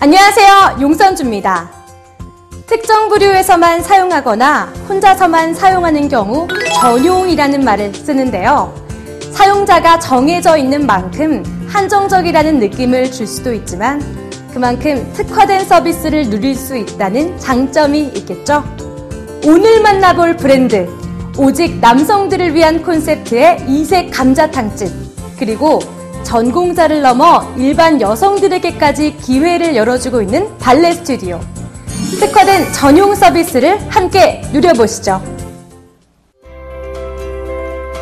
안녕하세요. 용선주입니다. 특정 부류에서만 사용하거나 혼자서만 사용하는 경우 전용이라는 말을 쓰는데요. 사용자가 정해져 있는 만큼 한정적이라는 느낌을 줄 수도 있지만 그만큼 특화된 서비스를 누릴 수 있다는 장점이 있겠죠. 오늘 만나볼 브랜드, 오직 남성들을 위한 콘셉트의 이색 감자탕집, 그리고 전공자를 넘어 일반 여성들에게까지 기회를 열어주고 있는 발레 스튜디오. 특화된 전용 서비스를 함께 누려보시죠.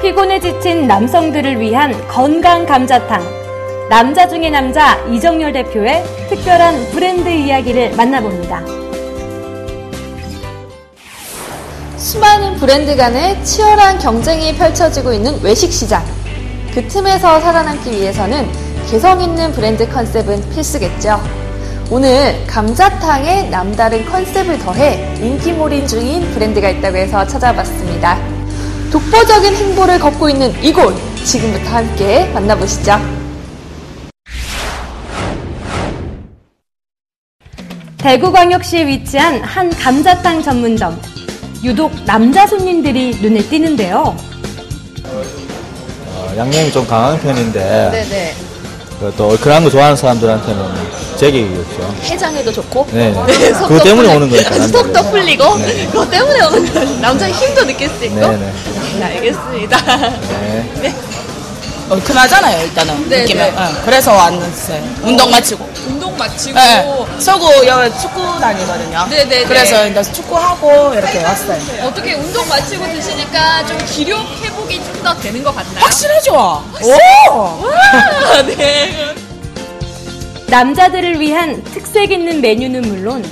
피곤에 지친 남성들을 위한 건강 감자탕. 남자 중에 남자 이정열 대표의 특별한 브랜드 이야기를 만나봅니다. 수많은 브랜드 간의 치열한 경쟁이 펼쳐지고 있는 외식 시장. 그 틈에서 살아남기 위해서는 개성 있는 브랜드 컨셉은 필수겠죠. 오늘 감자탕에 남다른 컨셉을 더해 인기몰인 중인 브랜드가 있다고 해서 찾아봤습니다. 독보적인 행보를 걷고 있는 이곳, 지금부터 함께 만나보시죠. 대구광역시에 위치한 한 감자탕 전문점. 유독 남자 손님들이 눈에 띄는데요. 양념이 좀 강한 편인데 네네. 또 얼큰한 거 좋아하는 사람들한테는 제격이겠죠. 해장에도 좋고. 네. 그거 때문에 오는 거니까. 속도 풀리고. 네. 그거 때문에 오는 거예요. 남자의 힘도 느낄 수 있고. 네네. 네, 알겠습니다. 네. 네. 얼큰하잖아요, 일단은. 네, 느낌은. 네. 그래서 왔어요. 운동 마치고. 운동 마치고. 네. 서구 여기 축구 다니거든요. 네네네. 그래서 이제 축구하고 이렇게 왔어요. 어떻게 운동 마치고 드시니까 좀 기력 회복이 좀 더 되는 것 같나요? 확실하죠? 오! 와, 네. 남자들을 위한 특색 있는 메뉴는 물론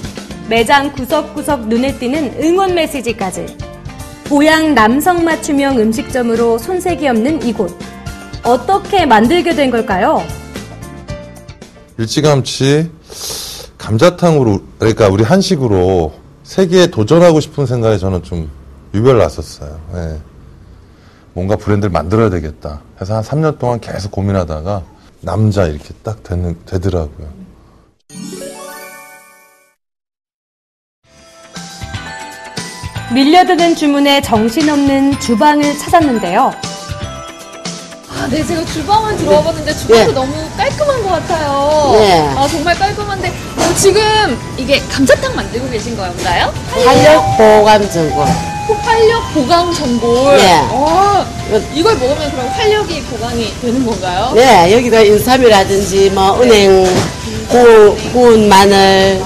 매장 구석구석 눈에 띄는 응원 메시지까지. 보양 남성 맞춤형 음식점으로 손색이 없는 이곳. 어떻게 만들게 된 걸까요? 일찌감치 감자탕으로, 그러니까 우리 한식으로 세계에 도전하고 싶은 생각에 저는 좀 유별 났었어요. 네. 뭔가 브랜드를 만들어야 되겠다 해서 한 3년 동안 계속 고민하다가 남자 이렇게 딱 되더라고요. 밀려드는 주문에 정신없는 주방을 찾았는데요. 아, 네, 제가 주방을 들어와 봤는데 주방도 너무 깔끔한 것 같아요. 네. 아, 정말 깔끔한데 지금 이게 감자탕 만들고 계신 건가요? 활력 보관 전골. 활력 보강 전골. 네. 와, 이걸 먹으면 그럼 활력이 보강이 되는 건가요? 네, 여기가 인삼이라든지 뭐 은행, 구운 마늘,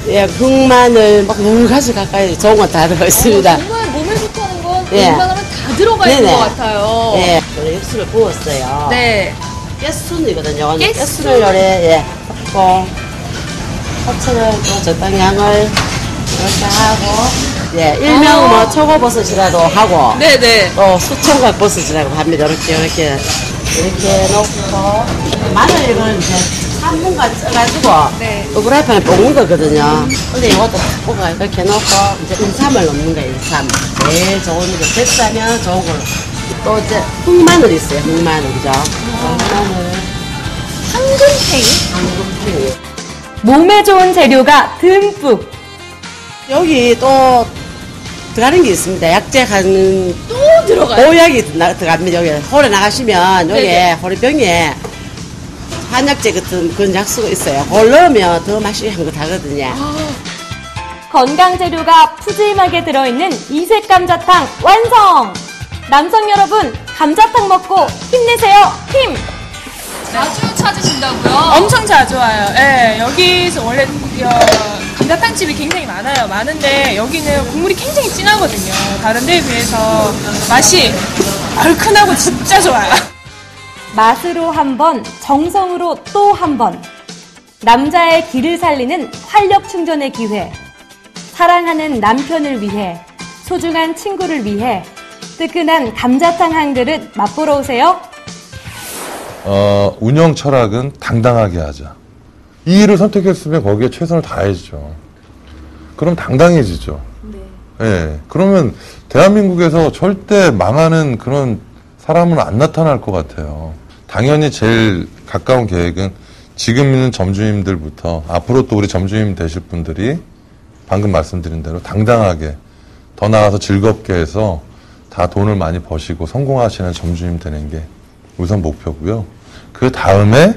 예, 흑마늘 막 여러 가지 가까이 좋은 거 다 들어 있습니다. 정말 몸에 좋다는 건 네. 웬만하면 다 들어가 있는 네네. 것 같아요. 예, 오늘 육수를 부었어요. 네. 깨순이거든요. 오늘 깨순. 깨순을 요래 예, 넣고 화채를 또 적당히 양을 이렇게 하고 예, 일명 뭐 초고버섯이라도 하고 네네. 또 수청각 버섯이라고 합니다. 이렇게 넣고 마늘 이걸 이제 3분간 쪄가지고 네. 또 프라이팬에 볶는 거거든요. 근데 이것도 다 볶아 이렇게 넣고 이제 인삼을 넣는 거예요. 인삼 제일 좋은 거 됐다면 좋은 걸로. 또 이제 흑마늘 있어요. 흑마늘 그죠? 흑마늘 황금팽이 몸에 좋은 재료가 듬뿍. 여기 또 들어가는 게 있습니다. 약재 가는 또 들어가요? 보약이 들어갑니다. 여기 홀에 나가시면 여기 네네. 호리병에 한약재 같은 그런 약수가 있어요. 그걸 넣으면 더 맛이 향긋하거든요. 건강 재료가 푸짐하게 들어있는 이색 감자탕 완성! 남성 여러분, 감자탕 먹고 힘내세요! 힘! 자주 찾으신다고요? 엄청 자주 와요. 예, 여기서 원래 감자탕집이 굉장히 많아요. 많은데 여기는 국물이 굉장히 진하거든요. 다른 데에 비해서 맛이 얼큰하고 진짜 좋아요. 맛으로 한 번, 정성으로 또 한 번. 남자의 기를 살리는 활력 충전의 기회. 사랑하는 남편을 위해, 소중한 친구를 위해 뜨끈한 감자탕 한 그릇 맛보러 오세요. 운영 철학은 당당하게 하자. 이 일을 선택했으면 거기에 최선을 다해야죠. 그럼 당당해지죠. 네. 예. 그러면 대한민국에서 절대 망하는 그런 사람은 안 나타날 것 같아요. 당연히 제일 가까운 계획은 지금 있는 점주님들부터 앞으로 또 우리 점주님 되실 분들이 방금 말씀드린 대로 당당하게 더 나아가서 즐겁게 해서 다 돈을 많이 버시고 성공하시는 점주님 되는 게 우선 목표고요. 그 다음에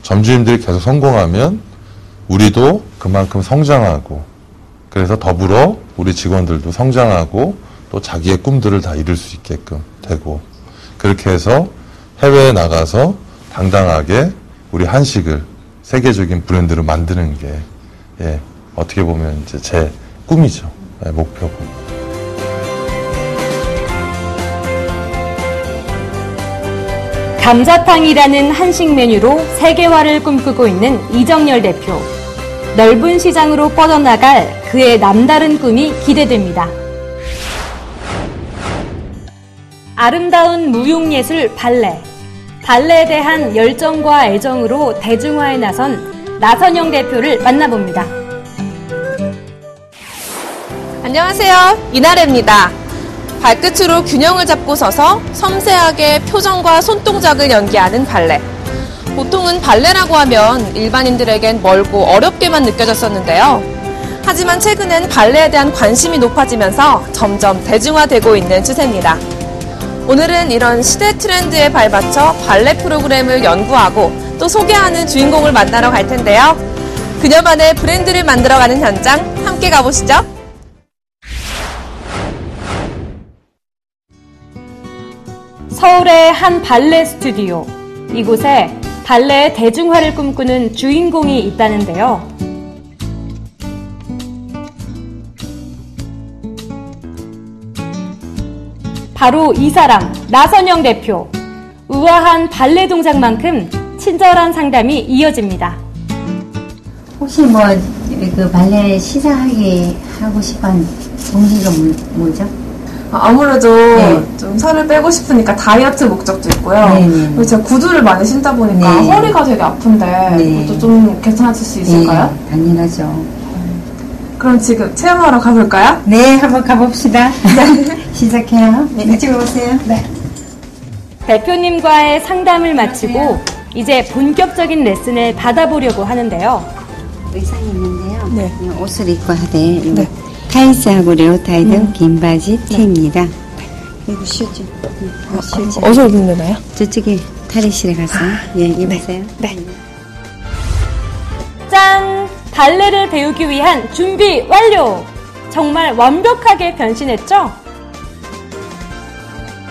점주님들이 계속 성공하면 우리도 그만큼 성장하고 그래서 더불어 우리 직원들도 성장하고 또 자기의 꿈들을 다 이룰 수 있게끔 되고 그렇게 해서 해외에 나가서 당당하게 우리 한식을 세계적인 브랜드로 만드는 게 어떻게 보면 이제 제 꿈이죠. 목표고. 감자탕이라는 한식 메뉴로 세계화를 꿈꾸고 있는 이정열 대표. 넓은 시장으로 뻗어나갈 그의 남다른 꿈이 기대됩니다. 아름다운 무용예술 발레. 발레에 대한 열정과 애정으로 대중화에 나선 나선영 대표를 만나봅니다. 안녕하세요. 이나래입니다. 발끝으로 균형을 잡고 서서 섬세하게 표정과 손동작을 연기하는 발레. 보통은 발레라고 하면 일반인들에겐 멀고 어렵게만 느껴졌었는데요. 하지만 최근엔 발레에 대한 관심이 높아지면서 점점 대중화되고 있는 추세입니다. 오늘은 이런 시대 트렌드에 발맞춰 발레 프로그램을 연구하고 또 소개하는 주인공을 만나러 갈 텐데요. 그녀만의 브랜드를 만들어가는 현장 함께 가보시죠. 서울의 한 발레 스튜디오. 이곳에 발레의 대중화를 꿈꾸는 주인공이 있다는데요. 바로 이 사람, 나선영 대표. 우아한 발레 동작만큼 친절한 상담이 이어집니다. 혹시 그 발레 시작하게 하고 싶은 동기가 뭐죠? 아무래도 네. 좀 살을 빼고 싶으니까 다이어트 목적도 있고요. 그리고 제가 구두를 많이 신다 보니까 네. 허리가 되게 아픈데 네. 그것도 좀 괜찮아질 수 있을까요? 네, 당연하죠. 그럼 지금 체험하러 가볼까요? 네, 한번 가봅시다. 시작해요. 네, 이쪽으로 오세요. 네. 대표님과의 상담을 마치고 이제 본격적인 레슨을 받아보려고 하는데요. 의상이 있는데요. 네. 옷을 입고 하되 타이스하고 레오타이드 긴 바지 티입니다. 그리고 슈즈. 슈즈. 어디서 입으면 되나요? 저쪽에 탈의실에 가서 입으세요. 네. 짠! 발레를 배우기 위한 준비 완료! 정말 완벽하게 변신했죠?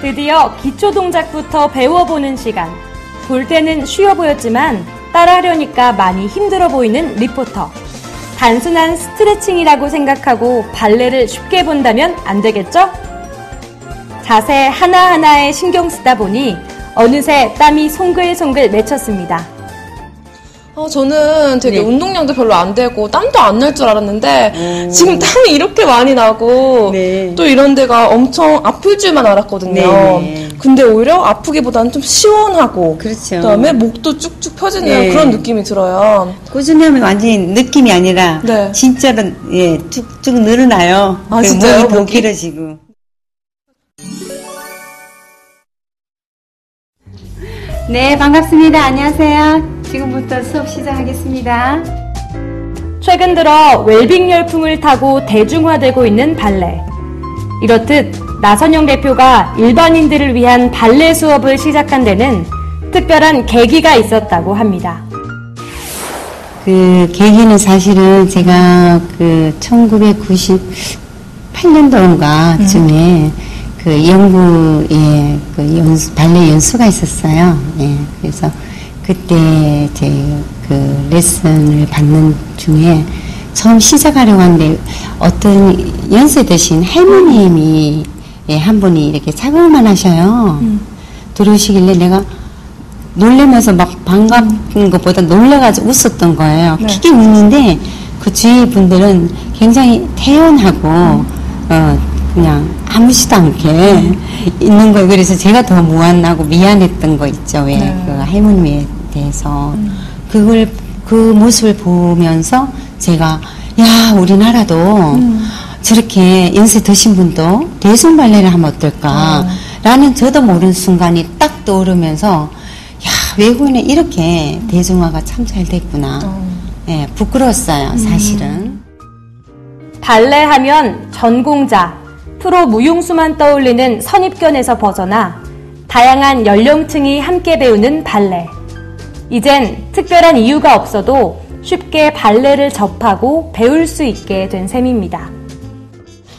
드디어 기초 동작부터 배워보는 시간. 볼 때는 쉬워 보였지만 따라하려니까 많이 힘들어 보이는 리포터. 단순한 스트레칭이라고 생각하고 발레를 쉽게 본다면 안 되겠죠? 자세 하나하나에 신경 쓰다 보니 어느새 땀이 송글송글 맺혔습니다. 저는 되게 운동량도 별로 안 되고 땀도 안 날 줄 알았는데 지금 땀이 이렇게 많이 나고 또 이런 데가 엄청 아플 줄만 알았거든요. 근데 오히려 아프기보다는 좀 시원하고 그렇죠. 그다음에 목도 쭉쭉 펴지는 그런 느낌이 들어요. 꾸준히 하면 완전히 느낌이 아니라 진짜로 툭툭 늘어나요. 아, 진짜요? 목이 더 길어지고. 네, 반갑습니다. 안녕하세요. 지금부터 수업 시작하겠습니다. 최근 들어 웰빙 열풍을 타고 대중화되고 있는 발레. 이렇듯 나선영 대표가 일반인들을 위한 발레 수업을 시작한 데는 특별한 계기가 있었다고 합니다. 그 계기는 사실은 제가 그 1998년도인가 쯤에 그 영구에 그 발레 연수가 있었어요. 그래서 그때 제 그 레슨을 받는 중에 처음 시작하려고 하는데 어떤 연세 드신 할머님이 한 분이 이렇게 작업만 하셔요. 들어오시길래 내가 놀래면서 막 반갑은 것보다 놀래가지고 웃었던 거예요. 크게 웃는데 그 주위 분들은 굉장히 태연하고 그냥 아무렇지도 않게 있는 거예요. 그래서 제가 더 무안하고 미안했던 거 있죠. 왜 그 할머니에 대해서 그 모습을 보면서 제가 야 우리나라도 저렇게 연세 드신 분도 대중 발레를 하면 어떨까 라는 저도 모르는 순간이 딱 떠오르면서 야 외국에는 이렇게 대중화가 참 잘 됐구나. 예, 부끄러웠어요, 사실은. 발레 하면 전공자, 프로 무용수만 떠올리는 선입견에서 벗어나 다양한 연령층이 함께 배우는 발레. 이젠 특별한 이유가 없어도 쉽게 발레를 접하고 배울 수 있게 된 셈입니다.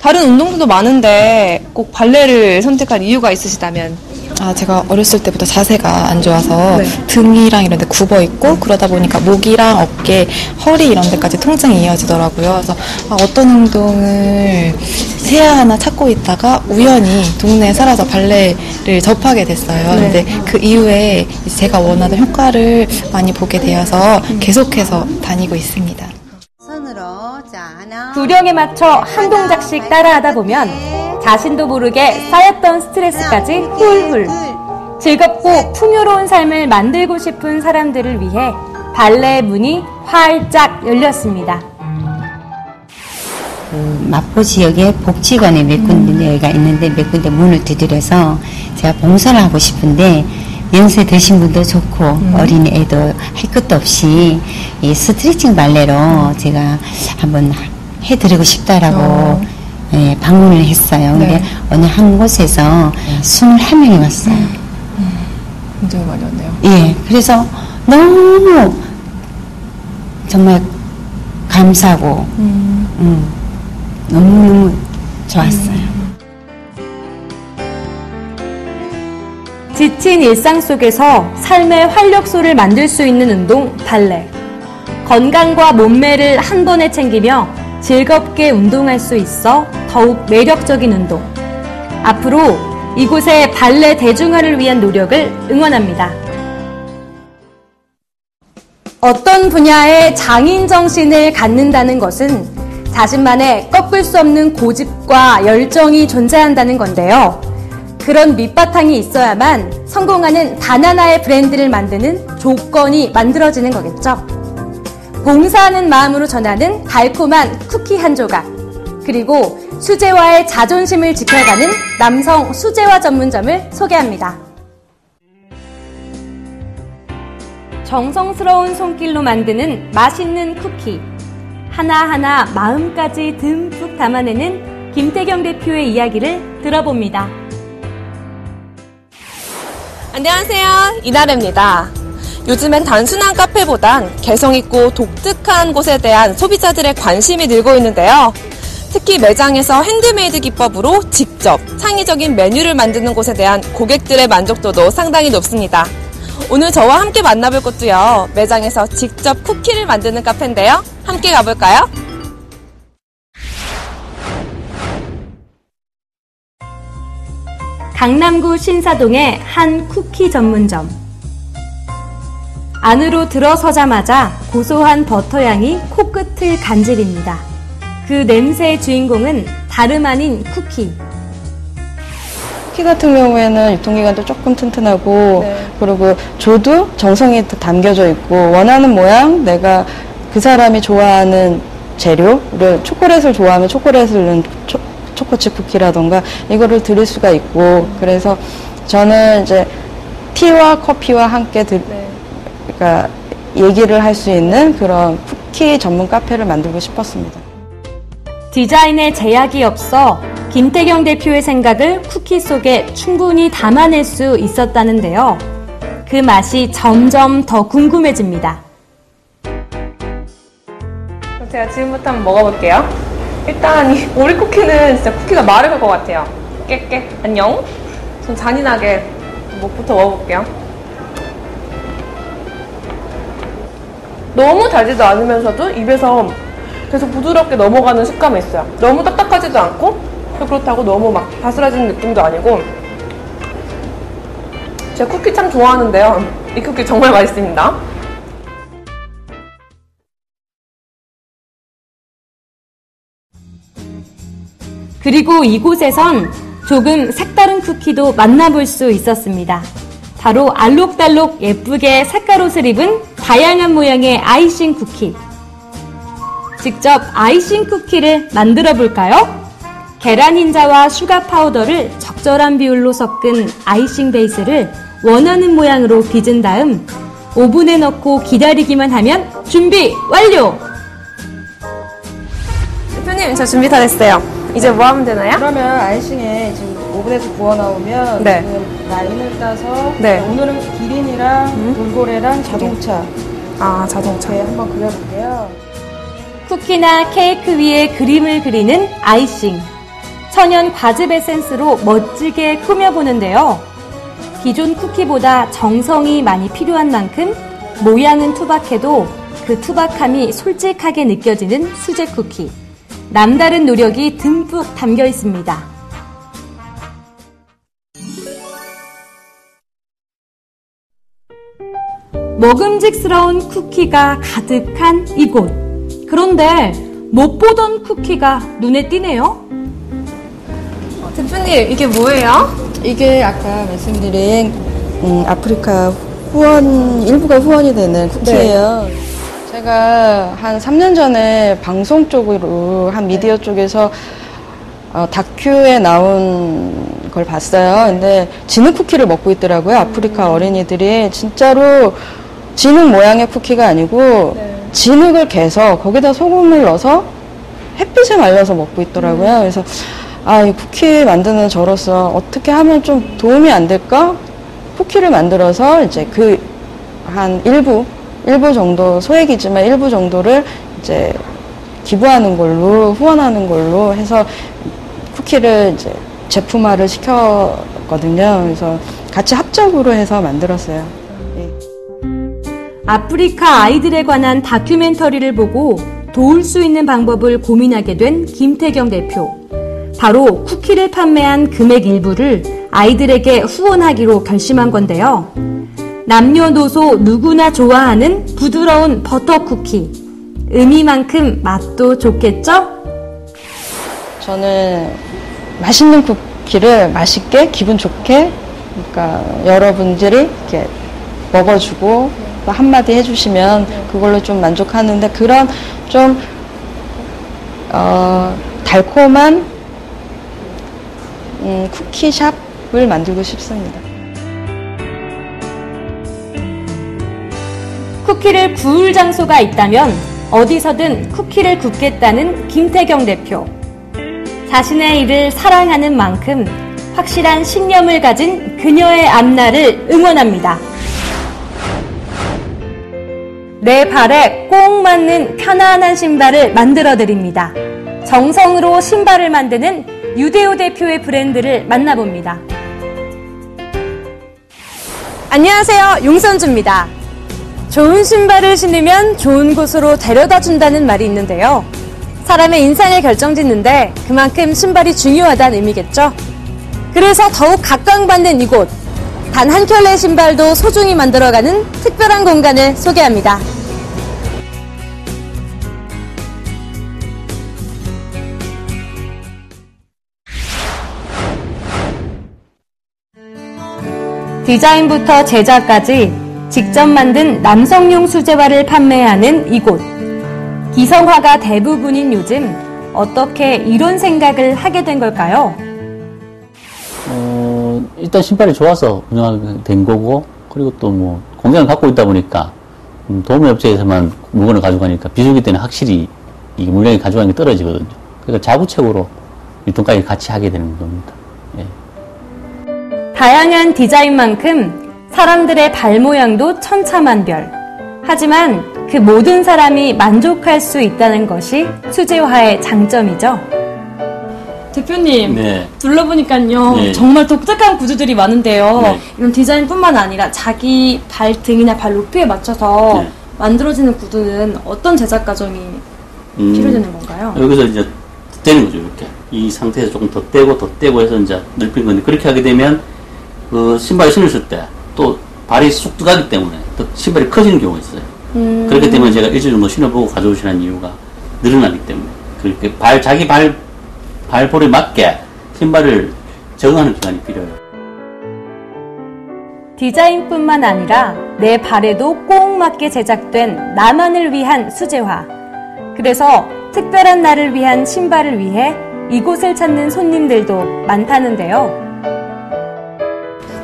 다른 운동들도 많은데 꼭 발레를 선택한 이유가 있으시다면? 제가 어렸을 때부터 자세가 안 좋아서 등이랑 이런 데 굽어 있고 그러다 보니까 목이랑 어깨, 허리 이런 데까지 통증이 이어지더라고요. 그래서 어떤 운동을 해야 하나 찾고 있다가 우연히 동네에 살아서 발레를 접하게 됐어요. 근데 그 이후에 제가 원하던 효과를 많이 보게 되어서 계속해서 다니고 있습니다. 구령에 맞춰 한 동작씩 따라하다 보면 자신도 모르게 쌓였던 스트레스까지 훌훌. 즐겁고 풍요로운 삶을 만들고 싶은 사람들을 위해 발레의 문이 활짝 열렸습니다. 마포 지역에 복지관에 몇 군데가 있는데 몇 군데 문을 두드려서 제가 봉사를 하고 싶은데 연세 드신 분도 좋고 어린 애도 할 것도 없이 이 스트레칭 발레로 제가 한번 해드리고 싶다라고 예, 방문을 했어요. 근데 어느 한 곳에서 21명이 왔어요. 굉장히 많이 왔네요. 예, 그래서 너무 정말 감사하고 너무너무 좋았어요. 지친 일상 속에서 삶의 활력소를 만들 수 있는 운동 발레. 건강과 몸매를 한 번에 챙기며 즐겁게 운동할 수 있어 더욱 매력적인 운동. 앞으로 이곳의 발레 대중화를 위한 노력을 응원합니다. 어떤 분야에 장인 정신을 갖는다는 것은 자신만의 꺾을 수 없는 고집과 열정이 존재한다는 건데요. 그런 밑바탕이 있어야만 성공하는 단 하나의 브랜드를 만드는 조건이 만들어지는 거겠죠. 봉사하는 마음으로 전하는 달콤한 쿠키 한 조각, 그리고 수제화의 자존심을 지켜가는 남성 수제화 전문점을 소개합니다. 정성스러운 손길로 만드는 맛있는 쿠키. 하나하나 마음까지 듬뿍 담아내는 김태경 대표의 이야기를 들어봅니다. 안녕하세요. 이나래입니다. 요즘엔 단순한 카페보단 개성있고 독특한 곳에 대한 소비자들의 관심이 늘고 있는데요. 특히 매장에서 핸드메이드 기법으로 직접 창의적인 메뉴를 만드는 곳에 대한 고객들의 만족도도 상당히 높습니다. 오늘 저와 함께 만나볼 곳도요, 매장에서 직접 쿠키를 만드는 카페인데요. 함께 가볼까요? 강남구 신사동의 한 쿠키 전문점. 안으로 들어서자마자 고소한 버터향이 코끝을 간질입니다. 그 냄새의 주인공은 다름 아닌 쿠키. 쿠키 같은 경우에는 유통기간도 조금 튼튼하고 그리고 조도 정성이 담겨져 있고 원하는 모양, 내가 그 사람이 좋아하는 재료를 초콜릿을 좋아하면 초콜릿을 넣은 초코칩 쿠키라던가 이거를 드릴 수가 있고, 그래서 저는 이제 티와 커피와 함께 그러니까 얘기를 할 수 있는 그런 쿠키 전문 카페를 만들고 싶었습니다. 디자인에 제약이 없어 김태경 대표의 생각을 쿠키 속에 충분히 담아낼 수 있었다는데요. 그 맛이 점점 더 궁금해집니다. 제가 지금부터 한번 먹어볼게요. 일단 이 오리 쿠키는 진짜 쿠키가 마를 것 같아요. 깨깨 안녕. 전 잔인하게 뭐부터 먹어볼게요. 너무 달지도 않으면서도 입에서 계속 부드럽게 넘어가는 식감이 있어요. 너무 딱딱하지도 않고 그렇다고 너무 막 바스라지는 느낌도 아니고. 제가 쿠키 참 좋아하는데요. 이 쿠키 정말 맛있습니다. 그리고 이곳에선 조금 색다른 쿠키도 만나볼 수 있었습니다. 바로 알록달록 예쁘게 색깔 옷을 입은 다양한 모양의 아이싱 쿠키. 직접 아이싱 쿠키를 만들어 볼까요? 계란 흰자와 슈가 파우더를 적절한 비율로 섞은 아이싱 베이스를 원하는 모양으로 빚은 다음 오븐에 넣고 기다리기만 하면 준비 완료! 대표님, 저 준비 다 됐어요. 이제 뭐 하면 되나요? 그러면 아이싱에 지금 오븐에서 구워 나오면 네. 지금 라인을 따서 네. 오늘은 기린이랑 돌고래랑 자동차 자동차. 이렇게 한번 그려볼게요. 쿠키나 케이크 위에 그림을 그리는 아이싱. 천연 과즙 에센스로 멋지게 꾸며보는데요. 기존 쿠키보다 정성이 많이 필요한 만큼 모양은 투박해도 그 투박함이 솔직하게 느껴지는 수제 쿠키. 남다른 노력이 듬뿍 담겨 있습니다. 먹음직스러운 쿠키가 가득한 이곳. 그런데 못 보던 쿠키가 눈에 띄네요. 대표님, 이게 뭐예요? 이게 아까 말씀드린 아프리카 일부가 후원이 되는 쿠키예요. 제가 한 3년 전에 방송 쪽으로 한 미디어 쪽에서 다큐에 나온 걸 봤어요. 근데 진흙 쿠키를 먹고 있더라고요. 아프리카 어린이들이 진짜로 진흙 모양의 쿠키가 아니고 진흙을 개서 거기다 소금을 넣어서 햇빛에 말려서 먹고 있더라고요. 그래서 이 쿠키 만드는 저로서 어떻게 하면 좀 도움이 안 될까? 쿠키를 만들어서 이제 한 일부 정도, 소액이지만 일부 정도를 이제 기부하는 걸로, 후원하는 걸로 해서 쿠키를 이제 제품화를 시켰거든요. 그래서 같이 합작으로 해서 만들었어요. 예. 아프리카 아이들에 관한 다큐멘터리를 보고 도울 수 있는 방법을 고민하게 된 김태경 대표. 바로 쿠키를 판매한 금액 일부를 아이들에게 후원하기로 결심한 건데요. 남녀노소 누구나 좋아하는 부드러운 버터 쿠키. 의미만큼 맛도 좋겠죠? 저는 맛있는 쿠키를 맛있게, 기분 좋게, 그러니까 여러분들이 이렇게 먹어주고 또 한마디 해주시면 그걸로 좀 만족하는데 그런 좀 달콤한 쿠키샵을 만들고 싶습니다. 쿠키를 구울 장소가 있다면 어디서든 쿠키를 굽겠다는 김태경 대표. 자신의 일을 사랑하는 만큼 확실한 신념을 가진 그녀의 앞날을 응원합니다. 내 발에 꼭 맞는 편안한 신발을 만들어드립니다. 정성으로 신발을 만드는 유대호 대표의 브랜드를 만나봅니다. 안녕하세요. 용선주입니다. 좋은 신발을 신으면 좋은 곳으로 데려다 준다는 말이 있는데요. 사람의 인상을 결정짓는데 그만큼 신발이 중요하다는 의미겠죠. 그래서 더욱 각광받는 이곳, 단 한 켤레 신발도 소중히 만들어가는 특별한 공간을 소개합니다. 디자인부터 제작까지 직접 만든 남성용 수제화를 판매하는 이곳. 기성화가 대부분인 요즘 어떻게 이런 생각을 하게 된 걸까요? 일단 신발이 좋아서 운영하게 된 거고, 그리고 또 뭐 공장을 갖고 있다 보니까 도매업체에서만 물건을 가져가니까 비수기 때는 확실히 이 물량이 가져가는 게 떨어지거든요. 그러니까 자구책으로 유통까지 같이 하게 되는 겁니다. 예. 다양한 디자인만큼 사람들의 발 모양도 천차만별. 하지만 그 모든 사람이 만족할 수 있다는 것이 수제화의 장점이죠. 대표님, 네. 둘러보니까요, 네. 정말 독특한 구두들이 많은데요. 네. 이런 디자인뿐만 아니라 자기 발등이나 발 높이에 맞춰서 네. 만들어지는 구두는 어떤 제작 과정이 필요되는 건가요? 여기서 이제 떼는 거죠, 이렇게. 이 상태에서 조금 더 떼고 해서 이제 넓힌 건데, 그렇게 하게 되면, 신발을 신었을 때, 또 발이 쑥 들어가기 때문에, 또 신발이 커지는 경우가 있어요. 그렇기 때문에 제가 일주일 정도 신어보고 가져오시라는 이유가 늘어나기 때문에. 그렇게 자기 발볼에 맞게 신발을 적응하는 기간이 필요해요. 디자인뿐만 아니라 내 발에도 꼭 맞게 제작된 나만을 위한 수제화. 그래서 특별한 날을 위한 신발을 위해 이곳을 찾는 손님들도 많다는데요.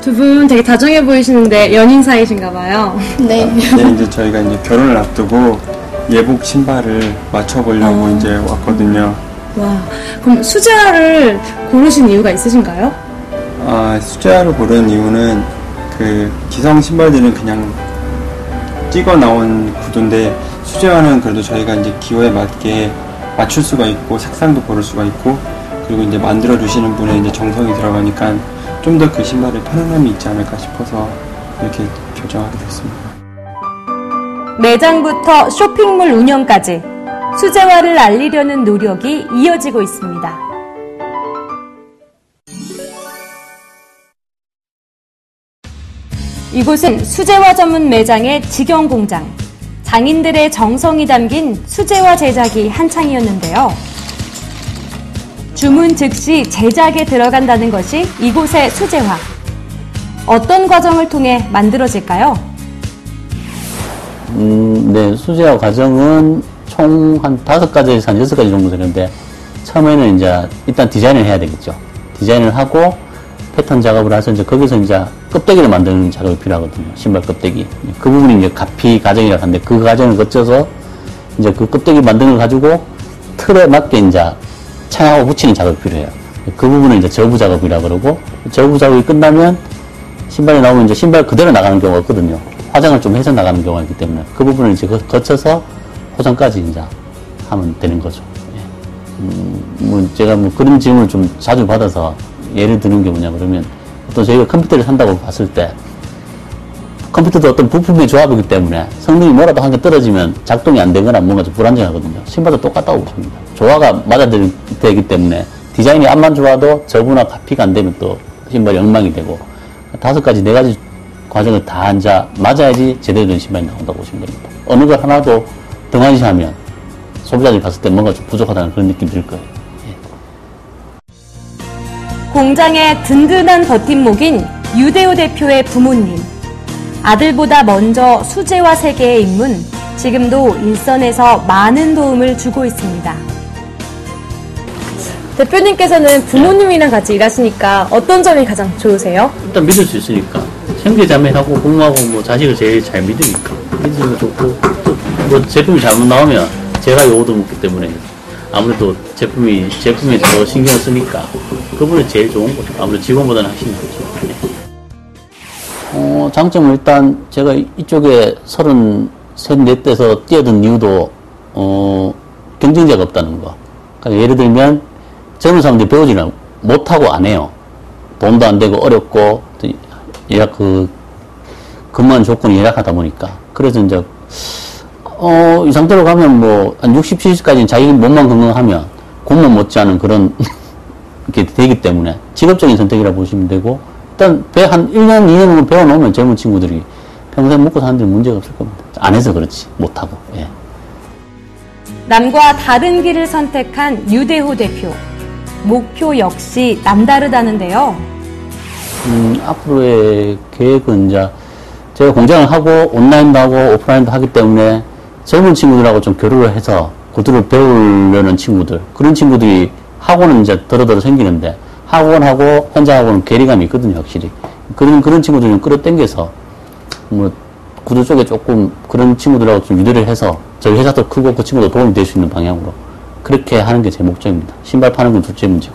두 분 되게 다정해 보이시는데 연인 사이신가 봐요. 네. 네, 이제 저희가 이제 결혼을 앞두고 예복 신발을 맞춰보려고 이제 왔거든요. 와, 그럼 수제화를 고르신 이유가 있으신가요? 수제화를 고른 이유는 그 기성 신발들은 그냥 찍어 나온 구두인데 수제화는 그래도 저희가 이제 기호에 맞게 맞출 수가 있고 색상도 고를 수가 있고 그리고 이제 만들어 주시는 분의 이제 정성이 들어가니까 좀 더 그 신발에 편안함이 있지 않을까 싶어서 이렇게 결정하게 됐습니다. 매장부터 쇼핑몰 운영까지 수제화를 알리려는 노력이 이어지고 있습니다. 이곳은 수제화 전문 매장의 직영 공장. 장인들의 정성이 담긴 수제화 제작이 한창이었는데요. 주문 즉시 제작에 들어간다는 것이 이곳의 수제화. 어떤 과정을 통해 만들어질까요? 네, 수제화 과정은 총 한 5가지에서 한 6가지 정도 되는데, 처음에는 이제 일단 디자인을 해야 되겠죠. 디자인을 하고 패턴 작업을 해서 이제 거기서 이제 껍데기를 만드는 작업이 필요하거든요. 신발 껍데기. 그 부분이 이제 가피 과정이라고 하는데, 그 과정을 거쳐서 이제 그 껍데기 만드는 걸 가지고 틀에 맞게 이제 차하고 붙이는 작업이 필요해요. 그 부분은 이제 저부 작업이라고 그러고, 저부 작업이 끝나면 신발이 나오면 이제 신발 그대로 나가는 경우가 없거든요. 화장을 좀 해서 나가는 경우가 있기 때문에 그 부분을 이제 거쳐서 포장까지 이제 하면 되는 거죠. 뭐 제가 뭐 그런 질문을 좀 자주 받아서 예를 드는 게 뭐냐 그러면, 어떤 저희가 컴퓨터를 산다고 봤을 때 컴퓨터도 어떤 부품의 조합이기 때문에 성능이 뭐라도 한 개 떨어지면 작동이 안 되거나 뭔가 좀 불안정하거든요. 신발도 똑같다고 보십니다. 조화가 맞아되기 때문에 디자인이 암만 좋아도 저부나 가피가 안 되면 또 신발이 엉망이 되고, 5가지, 4가지 과정을 다 이제 맞아야지 제대로 된 신발이 나온다고 보시면 됩니다. 어느 걸 하나도 등한시하면 소비자들이 봤을 때 뭔가 좀 부족하다는 그런 느낌이 들 거예요. 공장의 든든한 버팀목인 유대호 대표의 부모님. 아들보다 먼저 수제화 세계에 입문, 지금도 일선에서 많은 도움을 주고 있습니다. 대표님께서는 부모님이랑 같이 일하시니까 어떤 점이 가장 좋으세요? 일단 믿을 수 있으니까. 형제자매하고 부모하고 뭐 자식을 제일 잘 믿으니까. 믿으면 좋고, 또 뭐 제품이 잘못 나오면 제가 요거도 먹기 때문에 아무래도 제품이 더 신경을 쓰니까 그분이 제일 좋은 거죠. 아무래도 직원보다는 훨씬 낫죠. 네. 장점은 일단 제가 이쪽에 33, 34대에서 뛰어든 이유도 경쟁자가 없다는 거. 그러니까 예를 들면 젊은 사람들이 배우지는 못하고 안 해요. 돈도 안 되고 어렵고 근무한 조건이 열악하다 보니까. 그래서 이제 이 상태로 가면 뭐 한 60, 70까지는 자기 몸만 건강하면 공무원 못지않은 그런 게 되기 때문에 직업적인 선택이라고 보시면 되고, 일단 한 1년, 2년은 배워놓으면 젊은 친구들이 평생 먹고 사는 데 문제가 없을 겁니다. 안 해서 그렇지 못하고. 예. 남과 다른 길을 선택한 유대호 대표. 목표 역시 남다르다는데요. 앞으로의 계획은 이제 제가 공장을 하고 온라인도 하고 오프라인도 하기 때문에 젊은 친구들하고 좀 교류를 해서 구두를 배우려는 친구들, 그런 친구들이 학원은 이제 더러더러 생기는데 학원하고 현장하고는 괴리감이 있거든요, 확실히. 그런 친구들 좀 끌어당겨서 뭐 구두 쪽에 조금 그런 친구들하고 좀 유대를 해서 저희 회사도 크고 그 친구도 도움이 될 수 있는 방향으로 그렇게 하는 게 제 목적입니다. 신발 파는 건 둘째 문제고.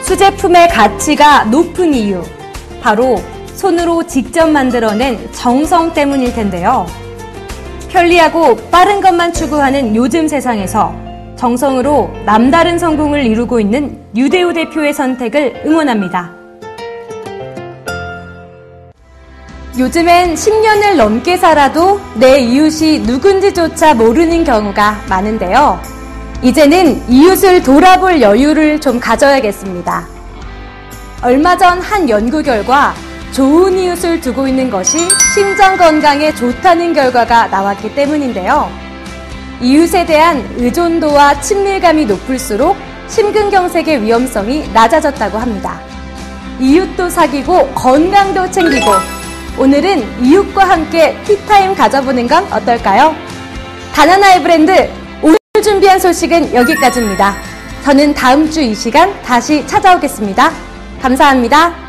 수제품의 가치가 높은 이유, 바로 손으로 직접 만들어낸 정성 때문일 텐데요. 편리하고 빠른 것만 추구하는 요즘 세상에서 정성으로 남다른 성공을 이루고 있는 유대호 대표의 선택을 응원합니다. 요즘엔 10년을 넘게 살아도 내 이웃이 누군지조차 모르는 경우가 많은데요. 이제는 이웃을 돌아볼 여유를 좀 가져야겠습니다. 얼마 전 한 연구 결과 좋은 이웃을 두고 있는 것이 심장 건강에 좋다는 결과가 나왔기 때문인데요. 이웃에 대한 의존도와 친밀감이 높을수록 심근경색의 위험성이 낮아졌다고 합니다. 이웃도 사귀고 건강도 챙기고, 오늘은 이웃과 함께 티타임 가져보는 건 어떨까요? 단하나의 브랜드, 오늘 준비한 소식은 여기까지입니다. 저는 다음 주 이 시간 다시 찾아오겠습니다. 감사합니다.